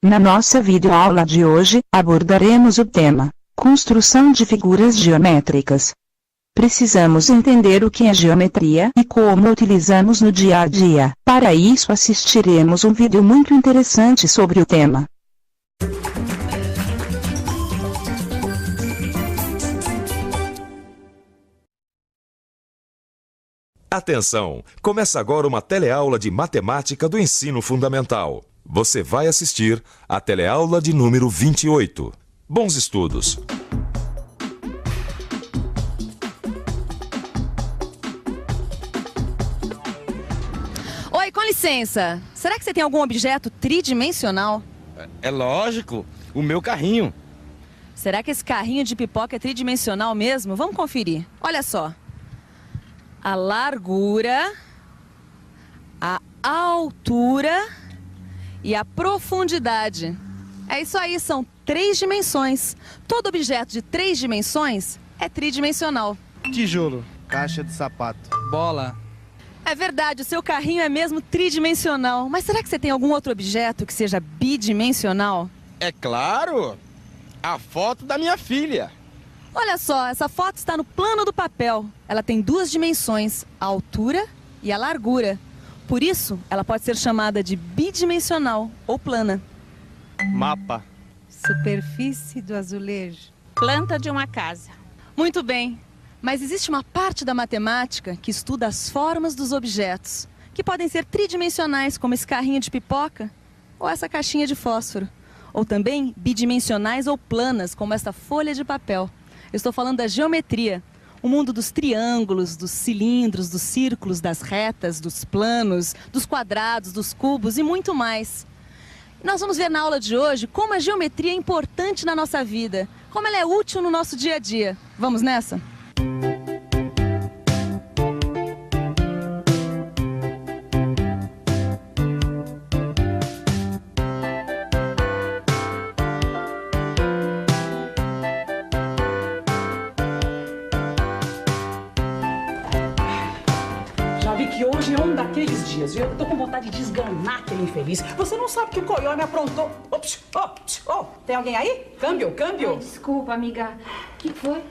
Na nossa videoaula de hoje, abordaremos o tema construção de figuras geométricas. Precisamos entender o que é geometria e como utilizamos no dia a dia. Para isso assistiremos um vídeo muito interessante sobre o tema. Atenção! Começa agora uma teleaula de matemática do ensino fundamental. Você vai assistir a teleaula de número 28. Bons estudos! Oi, com licença. Será que você tem algum objeto tridimensional? É lógico, o meu carrinho. Será que esse carrinho de pipoca é tridimensional mesmo? Vamos conferir. Olha só. A largura, a altura e a profundidade. É isso aí, são 3 dimensões. Todo objeto de 3 dimensões é tridimensional. Tijolo, caixa de sapato, bola. É verdade, o seu carrinho é mesmo tridimensional. Mas será que você tem algum outro objeto que seja bidimensional? É claro, a foto da minha filha. Olha só, essa foto está no plano do papel. Ela tem 2 dimensões, a altura e a largura. Por isso, ela pode ser chamada de bidimensional ou plana. Mapa. Superfície do azulejo. Planta de uma casa. Muito bem, mas existe uma parte da matemática que estuda as formas dos objetos, que podem ser tridimensionais, como esse carrinho de pipoca ou essa caixinha de fósforo. Ou também bidimensionais ou planas, como essa folha de papel. Eu estou falando da geometria, o mundo dos triângulos, dos cilindros, dos círculos, das retas, dos planos, dos quadrados, dos cubos e muito mais. Nós vamos ver na aula de hoje como a geometria é importante na nossa vida, como ela é útil no nosso dia a dia. Vamos nessa? Que hoje é um daqueles dias, viu? Eu tô com vontade de esganar aquele infeliz. Você não sabe que o Coió me aprontou. Ops, tem alguém aí? Câmbio. Ai, desculpa, amiga. O que foi?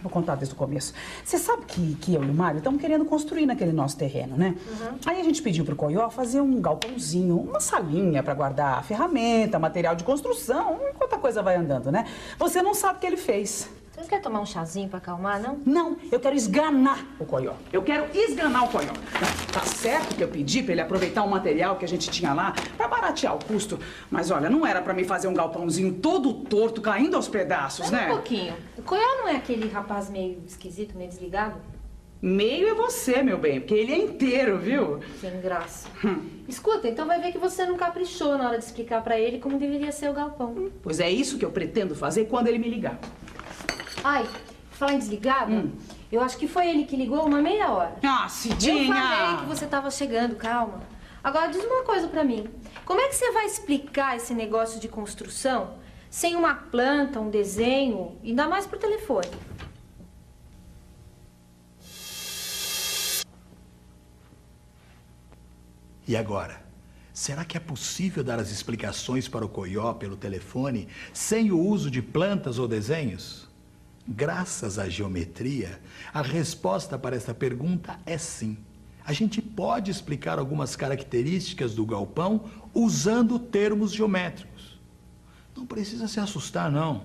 Vou contar desde o começo. Você sabe que eu e o Mário estamos querendo construir naquele nosso terreno, né? Aí a gente pediu pro Coió fazer um galpãozinho, uma salinha pra guardar ferramenta, material de construção, enquanto a coisa vai andando, né? Você não sabe o que ele fez. Você não quer tomar um chazinho pra acalmar, não? Não, eu quero esganar o Coió. Não, tá certo que eu pedi pra ele aproveitar o material que a gente tinha lá pra baratear o custo. Mas olha, não era pra mim fazer um galpãozinho todo torto, caindo aos pedaços, né? Um pouquinho. O Coió não é aquele rapaz meio esquisito, meio desligado? Meio é você, meu bem, porque ele é inteiro, viu? Sem graça. Escuta, então vai ver que você não caprichou na hora de explicar pra ele como deveria ser o galpão. Pois é isso que eu pretendo fazer quando ele me ligar. Ai, falar em desligado, eu acho que foi ele que ligou uma meia hora. Ah, Cidinha! Eu falei que você tava chegando, calma. Agora diz uma coisa pra mim. Como é que você vai explicar esse negócio de construção sem uma planta, um desenho, ainda mais por telefone? E agora? Será que é possível dar as explicações para o Coió pelo telefone sem o uso de plantas ou desenhos? Graças à geometria, a resposta para esta pergunta é sim. A gente pode explicar algumas características do galpão usando termos geométricos. Não precisa se assustar, não.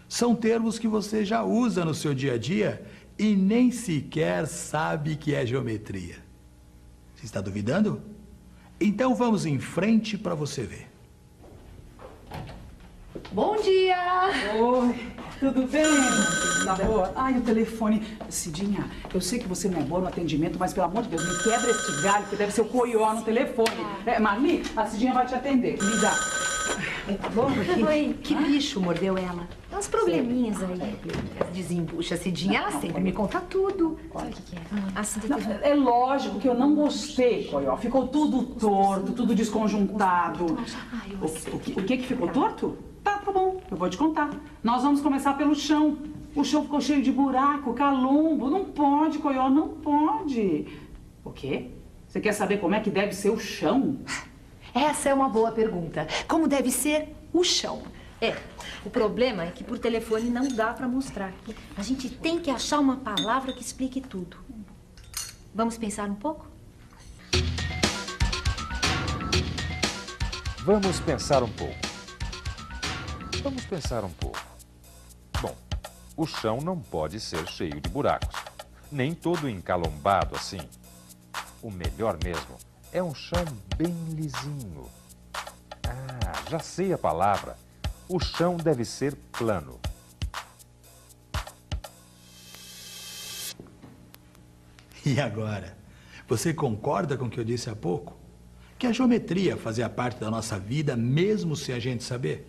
São termos que você já usa no seu dia a dia e nem sequer sabe que é geometria. Você está duvidando? Então vamos em frente para você ver. Bom dia! Oi, tudo bem? Tá boa? Ai, o telefone. Cidinha, eu sei que você não é boa no atendimento, mas pelo amor de Deus, me quebra esse galho, que deve ser o Coió no telefone. Marli, a Cidinha vai te atender. Me dá. Tá bom? Oi. Que bicho mordeu ela? Tem uns probleminhas aí. Desembucha, Cidinha. Ela sempre me conta tudo. Sabe o que é? A Cindy Não, teve... é lógico que eu não gostei, Coió. Ficou tudo torto, tudo desconjuntado. O que ficou torto? Tá bom, eu vou te contar. Nós vamos começar pelo chão. O chão ficou cheio de buraco, calombo. Não pode, Coió, não pode. O quê? Você quer saber como é que deve ser o chão? Essa é uma boa pergunta. Como deve ser o chão? O problema é que por telefone não dá para mostrar. A gente tem que achar uma palavra que explique tudo. Vamos pensar um pouco? Vamos pensar um pouco. Bom, o chão não pode ser cheio de buracos, nem todo encalombado assim. O melhor mesmo é um chão bem lisinho. Ah, já sei a palavra. O chão deve ser plano. E agora? Você concorda com o que eu disse há pouco? Que a geometria fazia parte da nossa vida mesmo sem a gente saber?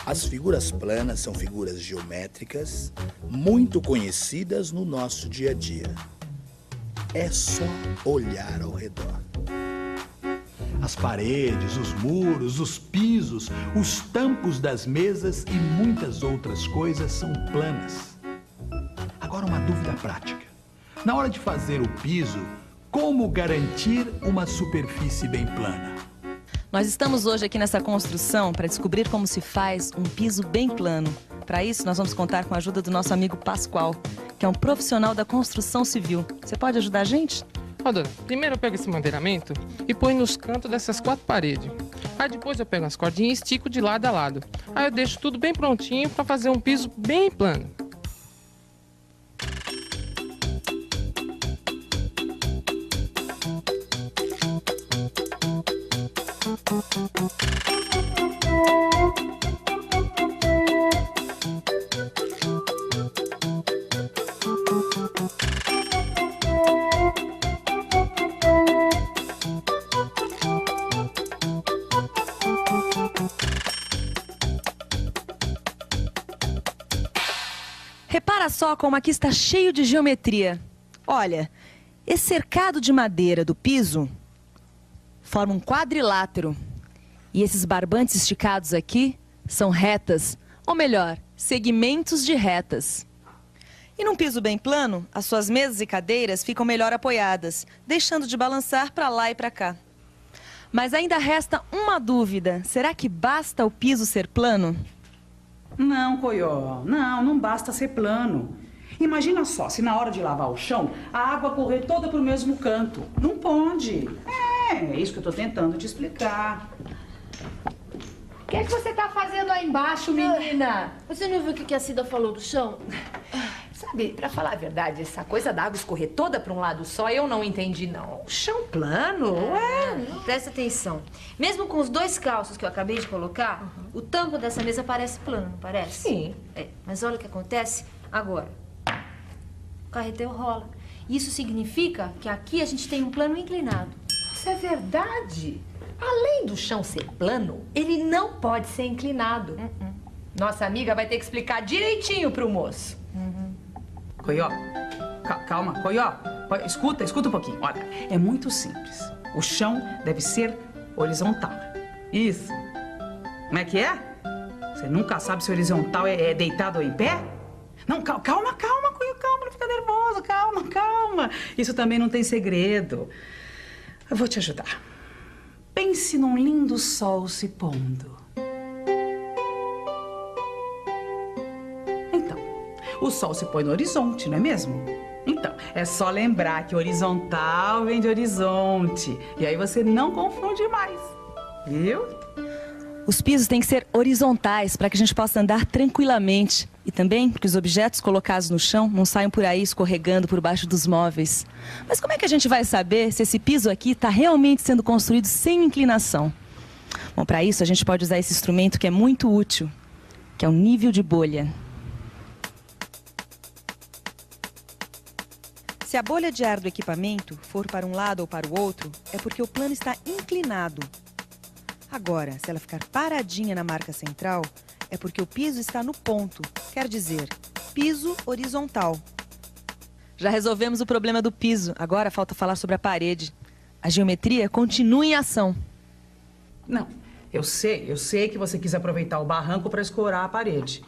As figuras planas são figuras geométricas muito conhecidas no nosso dia a dia. É só olhar ao redor. As paredes, os muros, os pisos, os tampos das mesas e muitas outras coisas são planas. Agora uma dúvida prática. Na hora de fazer o piso, como garantir uma superfície bem plana? Nós estamos hoje aqui nessa construção para descobrir como se faz um piso bem plano. Para isso, nós vamos contar com a ajuda do nosso amigo Pascoal, que é um profissional da construção civil. Você pode ajudar a gente? Ó, dona, primeiro eu pego esse madeiramento e põe nos cantos dessas 4 paredes. Aí depois eu pego as cordinhas e estico de lado a lado. Aí eu deixo tudo bem prontinho para fazer um piso bem plano. Repara só como aqui está cheio de geometria. Olha, esse cercado de madeira do piso forma um quadrilátero. E esses barbantes esticados aqui são retas, ou melhor, segmentos de retas. E num piso bem plano, as suas mesas e cadeiras ficam melhor apoiadas, deixando de balançar para lá e para cá. Mas ainda resta uma dúvida. Será que basta o piso ser plano? Não, Coió, não basta ser plano. Imagina só, se na hora de lavar o chão, a água correr toda pro mesmo canto. Não pode. É isso que eu tô tentando te explicar. O que é que você tá fazendo aí embaixo, menina? Você não viu o que a Cida falou do chão? Sabe, pra falar a verdade, essa coisa da água escorrer toda pra um lado só, eu não entendi, não. O chão plano? Presta atenção. Mesmo com os 2 calços que eu acabei de colocar, o tampo dessa mesa parece plano, não parece? Sim. Mas olha o que acontece agora. O carretel rola. Isso significa que aqui a gente tem um plano inclinado. Isso é verdade. Além do chão ser plano, ele não pode ser inclinado. Nossa amiga vai ter que explicar direitinho pro moço. Coió, calma, Coió. Escuta um pouquinho. Olha, é muito simples. O chão deve ser horizontal. Isso. Como é que é? Você nunca sabe se horizontal é deitado ou em pé? Não, calma, Coió, calma, não fica nervoso, calma. Isso também não tem segredo. Eu vou te ajudar. Pense num lindo sol se pondo. O sol se põe no horizonte, não é mesmo? Então, é só lembrar que horizontal vem de horizonte. E aí você não confunde mais, viu? Os pisos têm que ser horizontais para que a gente possa andar tranquilamente. E também que os objetos colocados no chão não saiam por aí escorregando por baixo dos móveis. Mas como é que a gente vai saber se esse piso aqui está realmente sendo construído sem inclinação? Bom, para isso a gente pode usar esse instrumento que é muito útil, que é o nível de bolha. Se a bolha de ar do equipamento for para um lado ou para o outro, é porque o plano está inclinado. Agora, se ela ficar paradinha na marca central, é porque o piso está no ponto, quer dizer, piso horizontal. Já resolvemos o problema do piso, agora falta falar sobre a parede. A geometria continua em ação. Não, eu sei que você quis aproveitar o barranco para escorar a parede.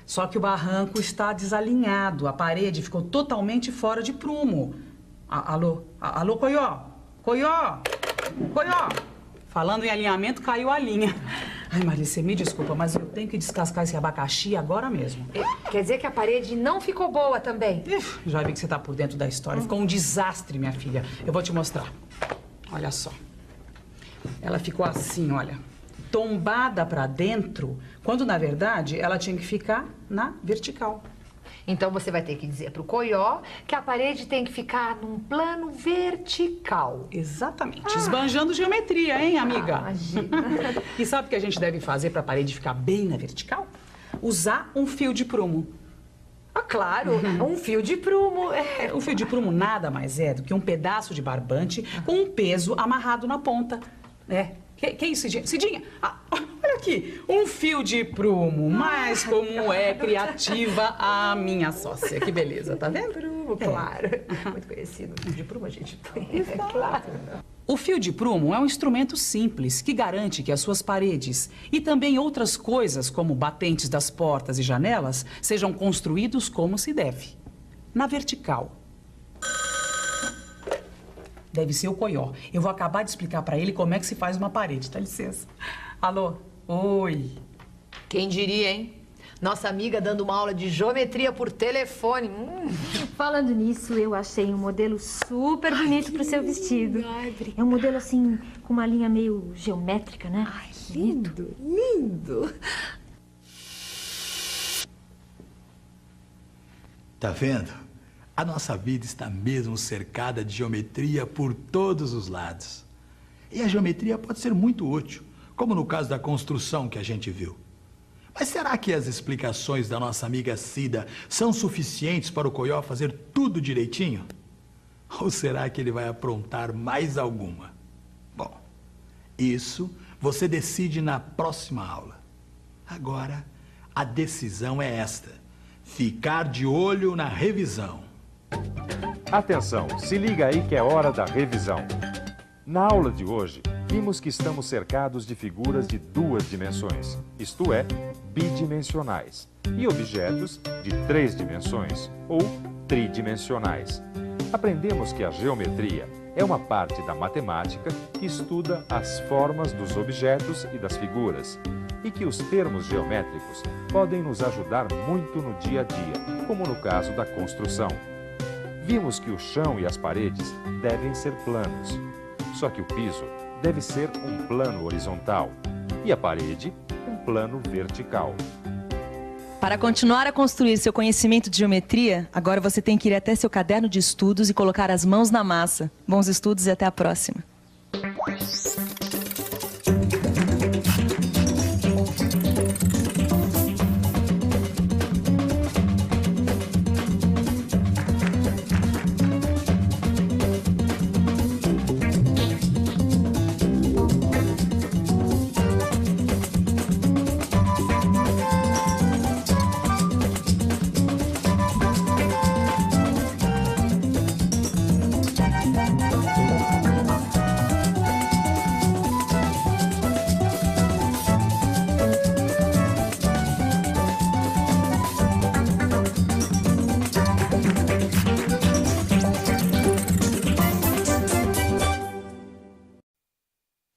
Só que o barranco está desalinhado, a parede ficou totalmente fora de prumo. Alô, Coió? Falando em alinhamento, caiu a linha. Ai, Marisa, me desculpa, mas eu tenho que descascar esse abacaxi agora mesmo. Quer dizer que a parede não ficou boa também? Já vi que você tá por dentro da história. Ficou um desastre, minha filha. Eu vou te mostrar. Olha só. Ela ficou assim, olha. Tombada pra dentro, quando na verdade ela tinha que ficar na vertical. Então você vai ter que dizer pro Coió que a parede tem que ficar num plano vertical. Exatamente. Esbanjando geometria, hein, amiga? Imagina. E sabe o que a gente deve fazer pra parede ficar bem na vertical? Usar um fio de prumo. Ah, claro, um fio de prumo. O fio de prumo nada mais é do que um pedaço de barbante com um peso amarrado na ponta. Que isso, Cidinha? Cidinha, olha aqui, um fio de prumo, mas como é criativa a minha sócia. Que beleza, tá vendo? Prumo, claro. Muito conhecido. O fio de prumo a gente põe, claro. O fio de prumo é um instrumento simples que garante que as suas paredes e também outras coisas, como batentes das portas e janelas, sejam construídos como se deve. Na vertical. Deve ser o Coió. Eu vou acabar de explicar pra ele como é que se faz uma parede. Dá licença. Alô? Oi. Quem diria, hein? Nossa amiga dando uma aula de geometria por telefone. Falando nisso, eu achei um modelo super bonito pro seu vestido. É um modelo assim, com uma linha meio geométrica, né? Ai, lindo, lindo. Tá vendo? A nossa vida está mesmo cercada de geometria por todos os lados. E a geometria pode ser muito útil, como no caso da construção que a gente viu. Mas será que as explicações da nossa amiga Cida são suficientes para o Coió fazer tudo direitinho? Ou será que ele vai aprontar mais alguma? Bom, isso você decide na próxima aula. Agora, a decisão é esta: ficar de olho na revisão. Atenção, se liga aí que é hora da revisão. Na aula de hoje, vimos que estamos cercados de figuras de 2 dimensões, isto é, bidimensionais, e objetos de 3 dimensões, ou tridimensionais. Aprendemos que a geometria é uma parte da matemática que estuda as formas dos objetos e das figuras, e que os termos geométricos podem nos ajudar muito no dia a dia, como no caso da construção. Vimos que o chão e as paredes devem ser planos, só que o piso deve ser um plano horizontal e a parede um plano vertical. Para continuar a construir seu conhecimento de geometria, agora você tem que ir até seu caderno de estudos e colocar as mãos na massa. Bons estudos e até a próxima.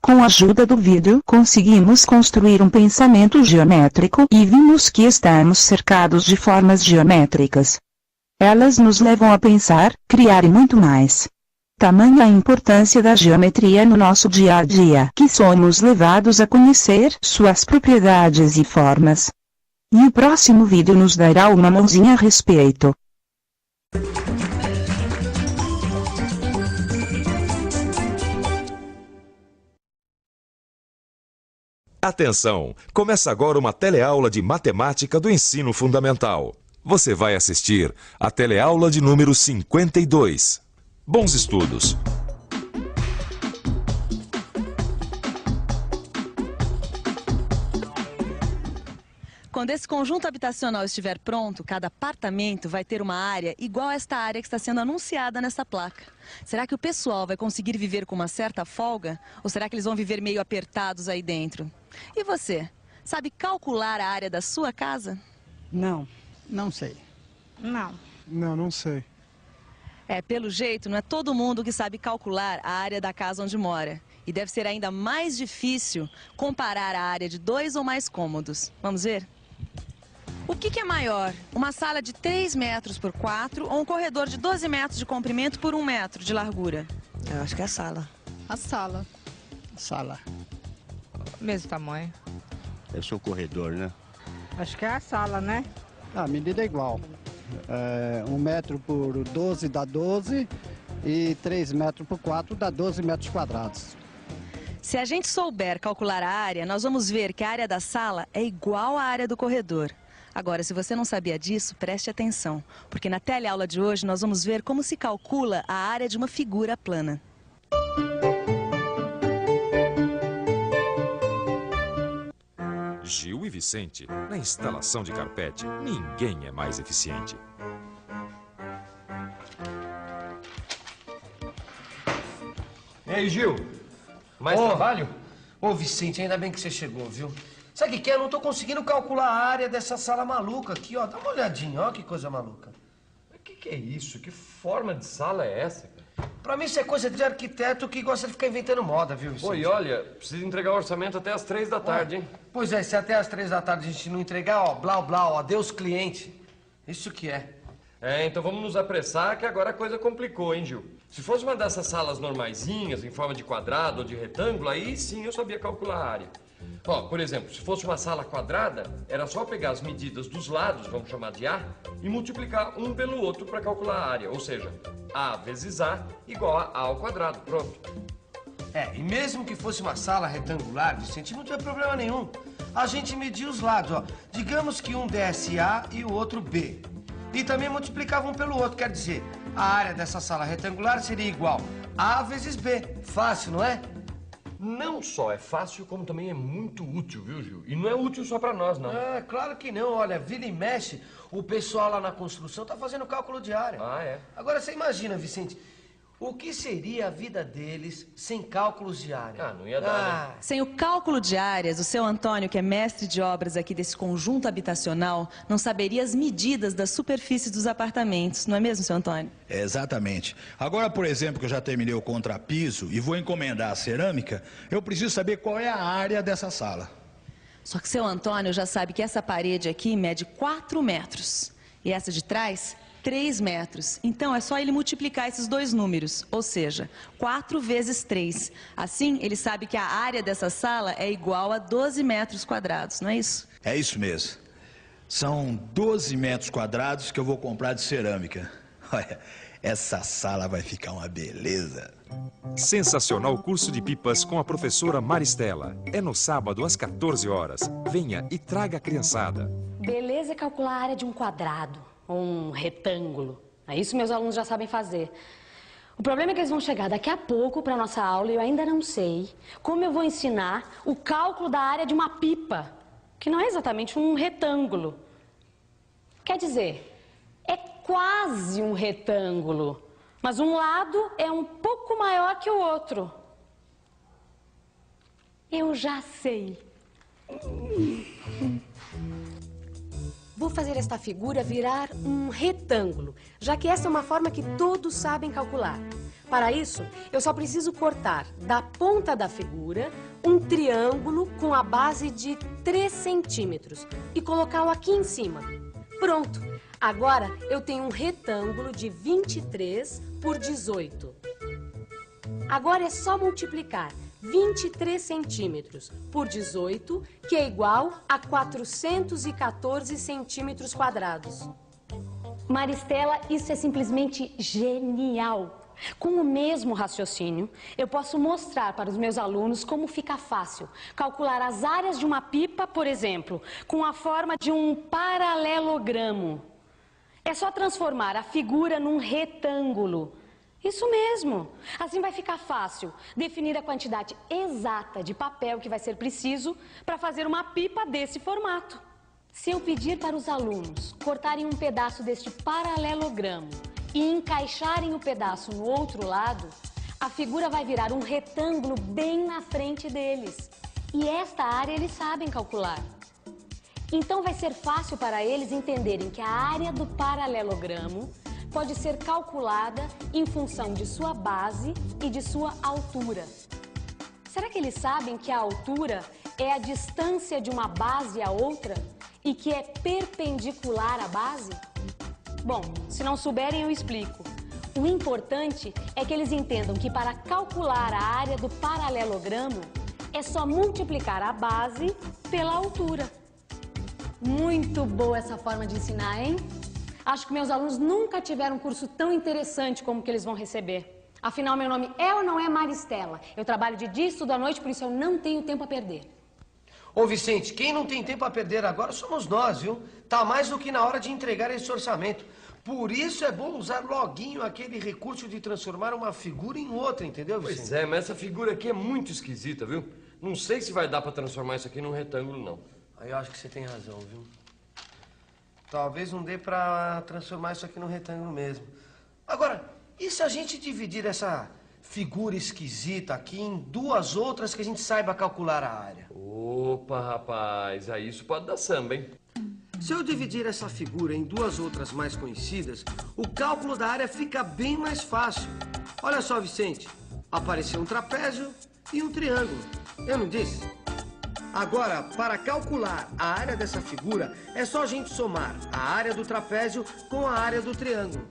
Com a ajuda do vídeo, conseguimos construir um pensamento geométrico e vimos que estamos cercados de formas geométricas. Elas nos levam a pensar, criar e muito mais. Tamanha a importância da geometria no nosso dia a dia, que somos levados a conhecer suas propriedades e formas. E o próximo vídeo nos dará uma mãozinha a respeito. Atenção! Começa agora uma teleaula de matemática do ensino fundamental. Você vai assistir a teleaula de número 52. Bons estudos! Quando esse conjunto habitacional estiver pronto, cada apartamento vai ter uma área igual a esta área que está sendo anunciada nessa placa. Será que o pessoal vai conseguir viver com uma certa folga? Ou será que eles vão viver meio apertados aí dentro? E você, sabe calcular a área da sua casa? Não, não sei. Não. Não sei. Pelo jeito, não é todo mundo que sabe calcular a área da casa onde mora. E deve ser ainda mais difícil comparar a área de 2 ou mais cômodos. Vamos ver? O que é maior? Uma sala de 3 metros por 4 ou um corredor de 12 metros de comprimento por 1 metro de largura? Eu acho que é a sala. A sala. Sala. Mesmo tamanho. Deve ser o corredor, né? Acho que é a sala, né? A medida é igual. 1 metro por 12 dá 12 e 3 metros por 4 dá 12 metros quadrados. Se a gente souber calcular a área, nós vamos ver que a área da sala é igual à área do corredor. Agora, se você não sabia disso, preste atenção, porque na teleaula de hoje nós vamos ver como se calcula a área de uma figura plana. Gil e Vicente, na instalação de carpete, ninguém é mais eficiente. E aí, Gil? Mais trabalho? Ô, Vicente, ainda bem que você chegou, viu? Sabe o que é? Eu não tô conseguindo calcular a área dessa sala maluca aqui, ó. Dá uma olhadinha, ó, que coisa maluca. O que é isso? Que forma de sala é essa, cara? Pra mim isso é coisa de arquiteto que gosta de ficar inventando moda, viu, Vicente? Pô, e olha, precisa entregar o orçamento até as 3 da tarde, hein? Pois é, se até as 3 da tarde a gente não entregar, ó, blá, blá, ó, adeus cliente. Isso que é. É, então vamos nos apressar que agora a coisa complicou, hein, Gil? Se fosse uma dessas salas normaisinhas, em forma de quadrado ou de retângulo, aí sim eu sabia calcular a área. Ó, por exemplo, se fosse uma sala quadrada, era só pegar as medidas dos lados, vamos chamar de A, e multiplicar um pelo outro para calcular a área. Ou seja, A vezes A igual a A ao quadrado. Pronto. É, e mesmo que fosse uma sala retangular, Vicente, não tinha problema nenhum. A gente media os lados, ó. Digamos que um desse A e o outro B. E também multiplicava um pelo outro, quer dizer, a área dessa sala retangular seria igual A vezes B. Fácil, não é? Não só é fácil, como também é muito útil, viu, Gil? E não é útil só pra nós, não. É, claro que não. Olha, vira e mexe, o pessoal lá na construção tá fazendo cálculo de área. Ah, é? Agora, você imagina, Vicente, o que seria a vida deles sem cálculos de área? Ah, não ia dar, né? Sem o cálculo de áreas, o seu Antônio, que é mestre de obras aqui desse conjunto habitacional, não saberia as medidas das superfícies dos apartamentos, não é mesmo, seu Antônio? Exatamente. Agora, por exemplo, que eu já terminei o contrapiso e vou encomendar a cerâmica, eu preciso saber qual é a área dessa sala. Só que seu Antônio já sabe que essa parede aqui mede 4 metros e essa de trás 3 metros. Então, é só ele multiplicar esses dois números, ou seja, 4 vezes 3. Assim, ele sabe que a área dessa sala é igual a 12 metros quadrados, não é isso? É isso mesmo. São 12 metros quadrados que eu vou comprar de cerâmica. Olha, essa sala vai ficar uma beleza. Sensacional curso de pipas com a professora Maristela. É no sábado às 14 horas. Venha e traga a criançada. Beleza é calcular a área de um quadrado ou um retângulo. Isso meus alunos já sabem fazer. O problema é que eles vão chegar daqui a pouco para a nossa aula e eu ainda não sei como eu vou ensinar o cálculo da área de uma pipa, que não é exatamente um retângulo. Quer dizer, é quase um retângulo, mas um lado é um pouco maior que o outro. Eu já sei. Vou fazer esta figura virar um retângulo, já que essa é uma forma que todos sabem calcular. Para isso, eu só preciso cortar da ponta da figura um triângulo com a base de 3 centímetros e colocá-lo aqui em cima. Pronto! Agora eu tenho um retângulo de 23 por 18. Agora é só multiplicar 23 centímetros por 18, que é igual a 414 centímetros quadrados. Maristela, isso é simplesmente genial. Com o mesmo raciocínio, eu posso mostrar para os meus alunos como fica fácil calcular as áreas de uma pipa, por exemplo, com a forma de um paralelogramo. É só transformar a figura num retângulo. Isso mesmo. Assim vai ficar fácil definir a quantidade exata de papel que vai ser preciso para fazer uma pipa desse formato. Se eu pedir para os alunos cortarem um pedaço deste paralelogramo e encaixarem o pedaço no outro lado, a figura vai virar um retângulo bem na frente deles. E esta área eles sabem calcular. Então vai ser fácil para eles entenderem que a área do paralelogramo pode ser calculada em função de sua base e de sua altura. Será que eles sabem que a altura é a distância de uma base a outra e que é perpendicular à base? Bom, se não souberem, eu explico. O importante é que eles entendam que para calcular a área do paralelogramo é só multiplicar a base pela altura. Muito boa essa forma de ensinar, hein? Acho que meus alunos nunca tiveram um curso tão interessante como o que eles vão receber. Afinal, meu nome é ou não é Maristela? Eu trabalho de dia e estudo à noite, por isso eu não tenho tempo a perder. Ô, Vicente, quem não tem tempo a perder agora somos nós, viu? Tá mais do que na hora de entregar esse orçamento. Por isso é bom usar loguinho aquele recurso de transformar uma figura em outra, entendeu, Vicente? Pois é, mas essa figura aqui é muito esquisita, viu? Não sei se vai dar pra transformar isso aqui num retângulo, não. Aí eu acho que você tem razão, viu? Talvez não dê pra transformar isso aqui num retângulo mesmo. Agora, e se a gente dividir essa figura esquisita aqui em duas outras que a gente saiba calcular a área? Opa, rapaz, aí isso pode dar samba, hein? Se eu dividir essa figura em duas outras mais conhecidas, o cálculo da área fica bem mais fácil. Olha só, Vicente, apareceu um trapézio e um triângulo. Eu não disse? Agora, para calcular a área dessa figura, é só a gente somar a área do trapézio com a área do triângulo.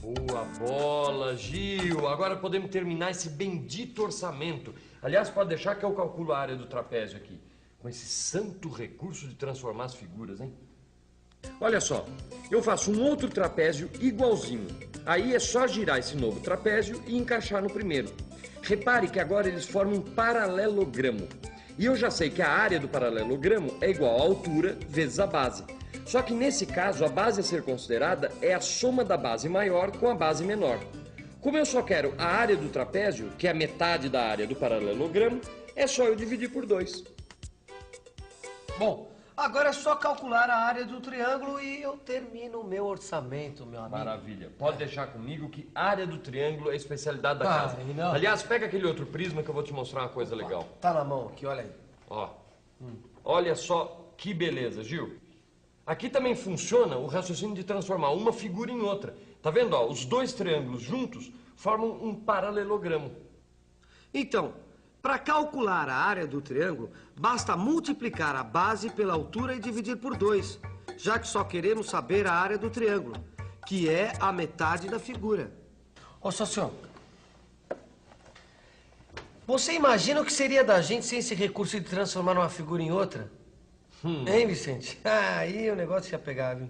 Boa bola, Gil. Agora podemos terminar esse bendito orçamento. Aliás, pode deixar que eu calculo a área do trapézio aqui. Com esse santo recurso de transformar as figuras, hein? Olha só, eu faço um outro trapézio igualzinho. Aí é só girar esse novo trapézio e encaixar no primeiro. Repare que agora eles formam um paralelogramo. E eu já sei que a área do paralelogramo é igual à altura vezes a base. Só que nesse caso, a base a ser considerada é a soma da base maior com a base menor. Como eu só quero a área do trapézio, que é a metade da área do paralelogramo, é só eu dividir por 2. Bom, agora é só calcular a área do triângulo e eu termino o meu orçamento, meu amigo. Maravilha. Pode deixar comigo que a área do triângulo é a especialidade da casa. Não. Aliás, pega aquele outro prisma que eu vou te mostrar uma coisa legal. Tá na mão aqui, olha aí. Ó, olha só que beleza, Gil. Aqui também funciona o raciocínio de transformar uma figura em outra. Tá vendo, ó? Os dois triângulos juntos formam um paralelogramo. Então, para calcular a área do triângulo, basta multiplicar a base pela altura e dividir por 2, já que só queremos saber a área do triângulo, que é a metade da figura. Ô, Sócio, você imagina o que seria da gente sem esse recurso de transformar uma figura em outra? Hein, Vicente? Aí o negócio ia pegar, viu?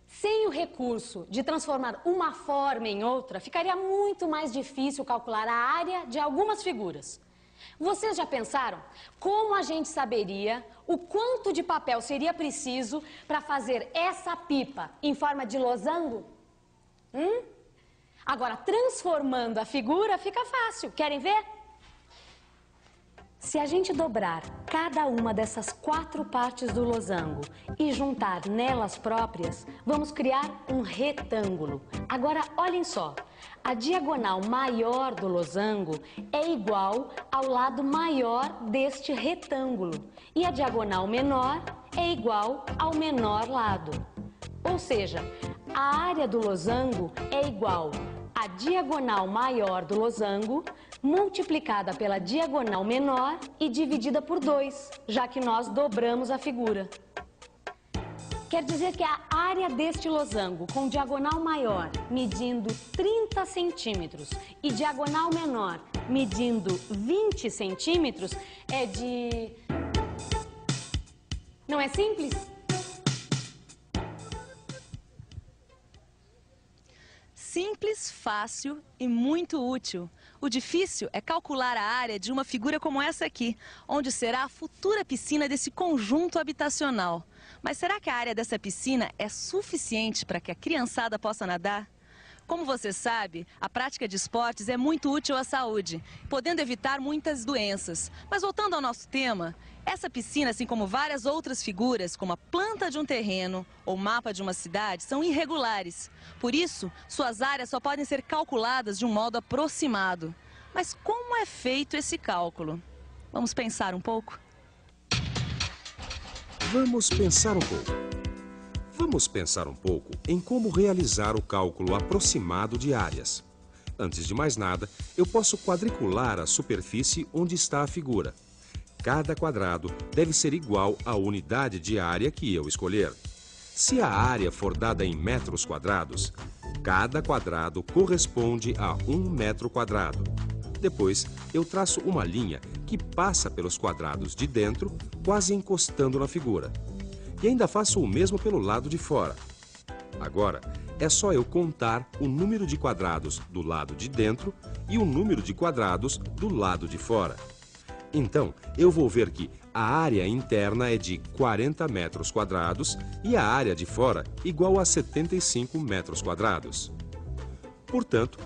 Sem o recurso de transformar uma forma em outra, ficaria muito mais difícil calcular a área de algumas figuras. Vocês já pensaram como a gente saberia o quanto de papel seria preciso para fazer essa pipa em forma de losango? Agora, transformando a figura fica fácil. Querem ver? Se a gente dobrar cada uma dessas 4 partes do losango e juntar nelas próprias, vamos criar um retângulo. Agora, olhem só. A diagonal maior do losango é igual ao lado maior deste retângulo. E a diagonal menor é igual ao menor lado. Ou seja, a área do losango é igual à diagonal maior do losango multiplicada pela diagonal menor e dividida por 2, já que nós dobramos a figura. Quer dizer que a área deste losango com diagonal maior medindo 30 centímetros e diagonal menor medindo 20 centímetros é de... Não é simples? Simples, fácil e muito útil. O difícil é calcular a área de uma figura como essa aqui, onde será a futura piscina desse conjunto habitacional. Mas será que a área dessa piscina é suficiente para que a criançada possa nadar? Como você sabe, a prática de esportes é muito útil à saúde, podendo evitar muitas doenças. Mas voltando ao nosso tema, essa piscina, assim como várias outras figuras, como a planta de um terreno ou mapa de uma cidade, são irregulares. Por isso, suas áreas só podem ser calculadas de um modo aproximado. Mas como é feito esse cálculo? Vamos pensar um pouco? Vamos pensar um pouco. Vamos pensar um pouco em como realizar o cálculo aproximado de áreas. antes de mais nada, eu posso quadricular a superfície onde está a figura. Cada quadrado deve ser igual à unidade de área que eu escolher. Se a área for dada em metros quadrados, cada quadrado corresponde a 1 metro quadrado. Depois, eu traço uma linha que passa pelos quadrados de dentro, quase encostando na figura. E ainda faço o mesmo pelo lado de fora. Agora, é só eu contar o número de quadrados do lado de dentro e o número de quadrados do lado de fora. Então, eu vou ver que a área interna é de 40 metros quadrados e a área de fora igual a 75 metros quadrados. Portanto,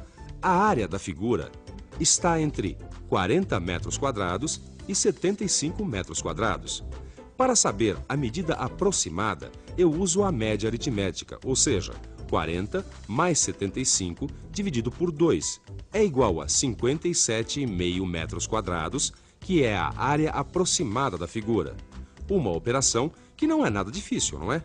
a área da figura está entre 40 metros quadrados e 75 metros quadrados. Para saber a medida aproximada, eu uso a média aritmética, ou seja, 40 mais 75 dividido por 2 é igual a 57,5 metros quadrados, que é a área aproximada da figura. Uma operação que não é nada difícil, não é?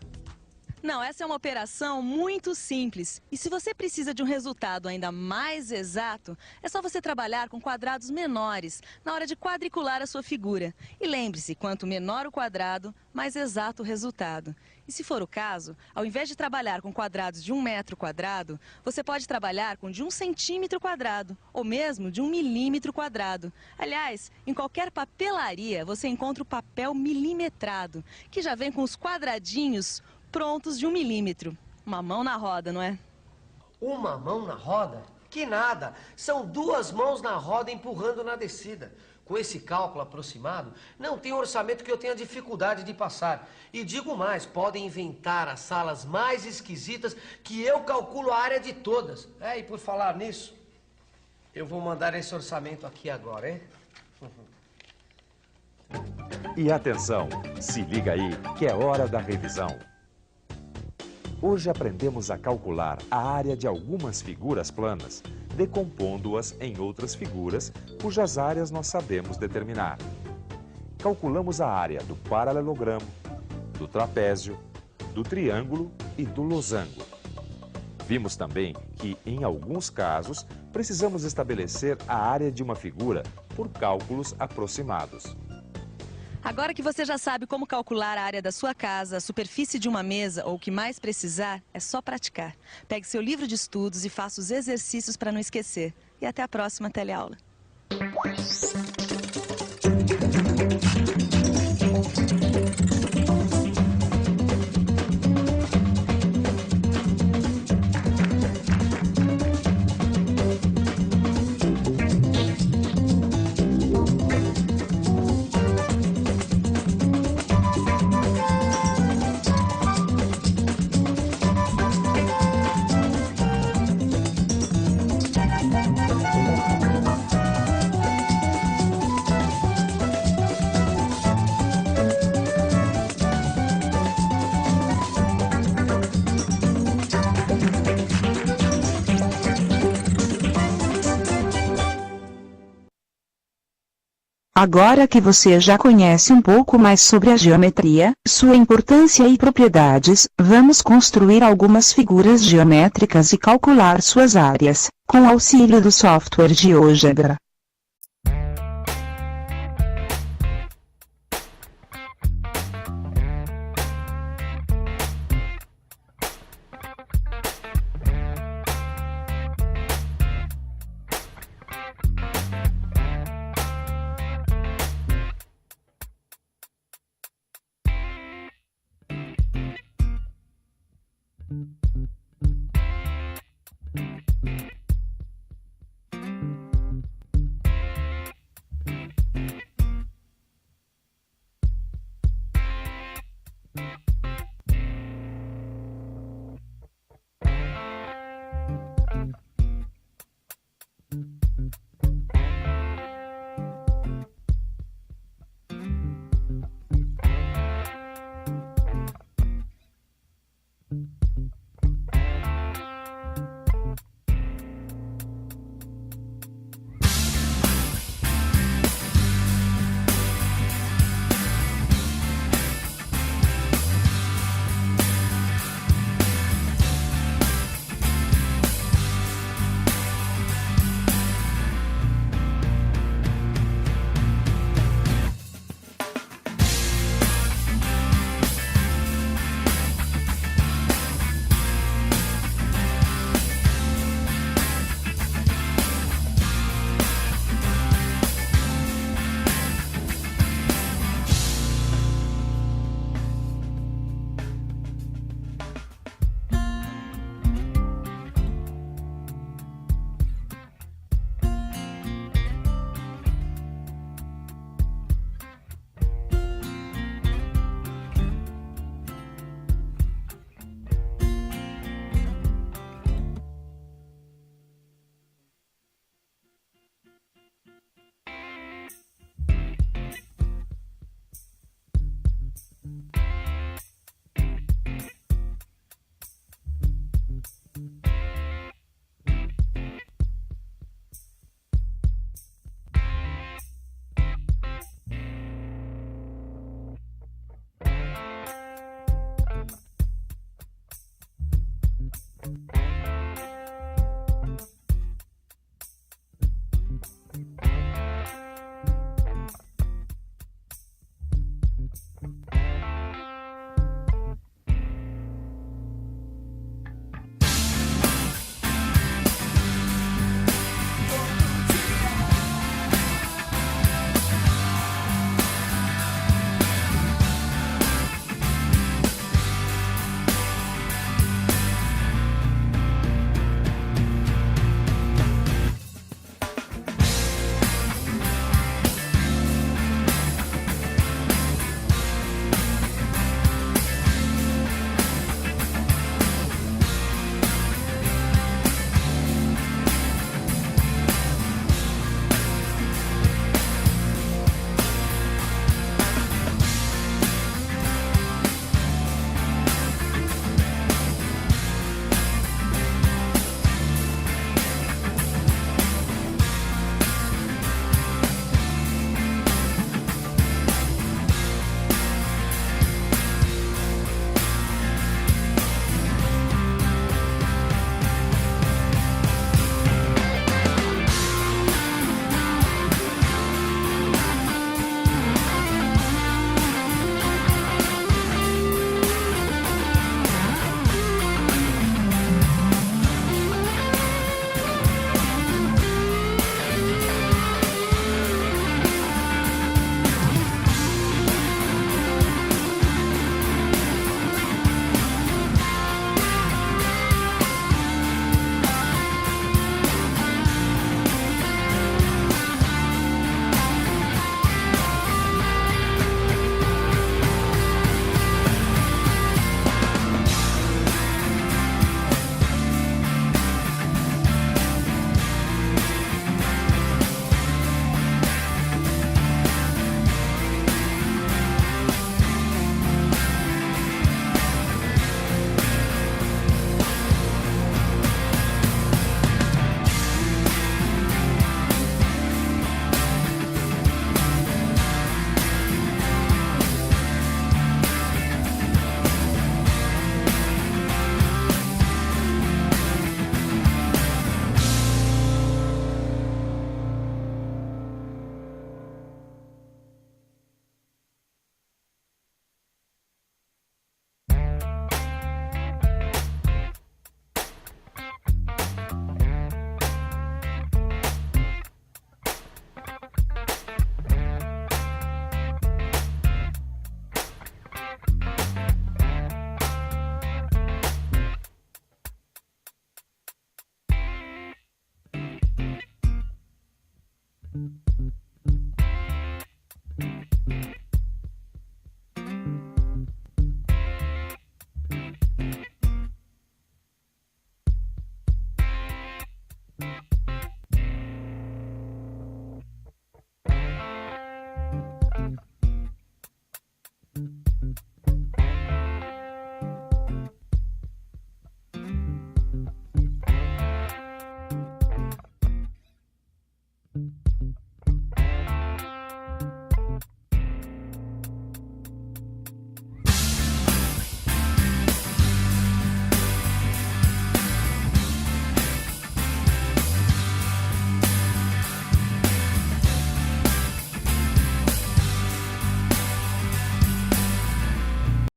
Não, essa é uma operação muito simples. E se você precisa de um resultado ainda mais exato, é só você trabalhar com quadrados menores na hora de quadricular a sua figura. E lembre-se, quanto menor o quadrado, mais exato o resultado. E se for o caso, ao invés de trabalhar com quadrados de 1 metro quadrado, você pode trabalhar com de 1 centímetro quadrado, ou mesmo de 1 milímetro quadrado. Aliás, em qualquer papelaria você encontra o papel milimetrado, que já vem com os quadradinhos prontos de 1 milímetro. Uma mão na roda, não é? Uma mão na roda? Que nada! São 2 mãos na roda empurrando na descida. Com esse cálculo aproximado, não tem orçamento que eu tenha dificuldade de passar. E digo mais, podem inventar as salas mais esquisitas que eu calculo a área de todas. E por falar nisso, eu vou mandar esse orçamento aqui agora, hein? E atenção, se liga aí que é hora da revisão. Hoje aprendemos a calcular a área de algumas figuras planas, decompondo-as em outras figuras cujas áreas nós sabemos determinar. Calculamos a área do paralelogramo, do trapézio, do triângulo e do losango. Vimos também que, em alguns casos, precisamos estabelecer a área de uma figura por cálculos aproximados. Agora que você já sabe como calcular a área da sua casa, a superfície de uma mesa ou o que mais precisar, é só praticar. Pegue seu livro de estudos e faça os exercícios para não esquecer. E até a próxima teleaula. Agora que você já conhece um pouco mais sobre a geometria, sua importância e propriedades, vamos construir algumas figuras geométricas e calcular suas áreas, com auxílio do software GeoGebra.